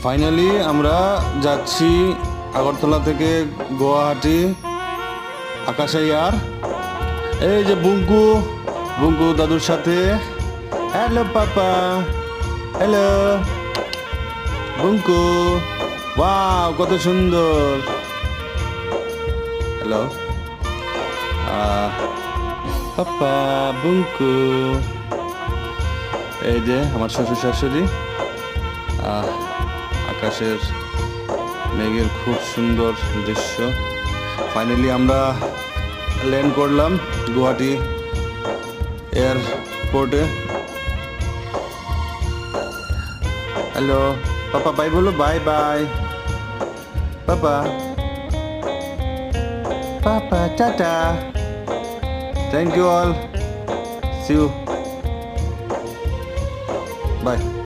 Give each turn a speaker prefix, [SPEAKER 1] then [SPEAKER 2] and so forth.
[SPEAKER 1] Finally আমরা যাচ্ছি আগরতলা থেকে গুয়াহাটি আকাশে এয়ার। এই যে বুঙ্কু বুঙ্কু দাদুর সাথে। Hello papa, hello Bunku, wow কত সুন্দর। Hello papa, Bunku. এই যে আমার শ্বশুর শাশুড়ি। আকাশের মেঘের খুব সুন্দর দৃশ্য। ফাইনালি আমরা ল্যান্ড করলাম গুয়াহাটি এয়ারপোর্টে। হ্যালো পাপা, বাই বলো, বাই বাই পাপা, পাপা টাটা, thank you all, see you, by.